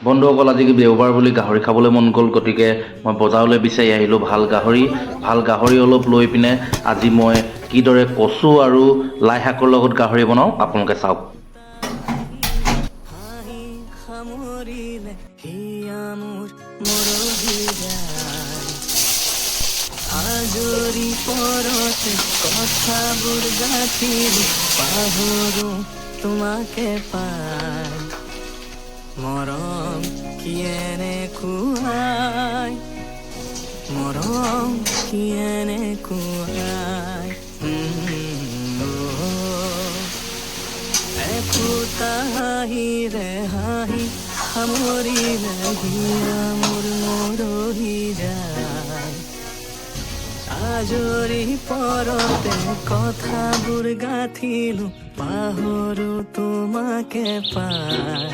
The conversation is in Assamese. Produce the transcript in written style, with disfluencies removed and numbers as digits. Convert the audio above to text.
বন্ধুসকল, আজি দেওবাৰ বুলি গাহৰি খাবলৈ মন গ'ল, গতিকে মই বজাৰলৈ বিচাৰি আহিলোঁ ভাল গাহৰি অলপ লৈ পিনে আজি মই কিদৰে কচু আৰু লাই শাকৰ লগত গাহৰি বনাওঁ আপোনালোকে চাওক। হাঁহি সামৰিলে হিয়া মোৰ মৰহি যায়, আজৰি পৰতে কথাবোৰ গাঁঠিলো, পাহৰো তোমাকে পাই, মৰম কিয়েনে খুৱাই, মৰম কিয়েনে খুৱাই, একোটা হাঁহিৰে হাঁহি সামৰিলে হিয়া মোৰ মৰহি যায়, আজৰি পৰতে কথাবোৰ গাঁঠিলো, পাহৰো তোমাকে পাই।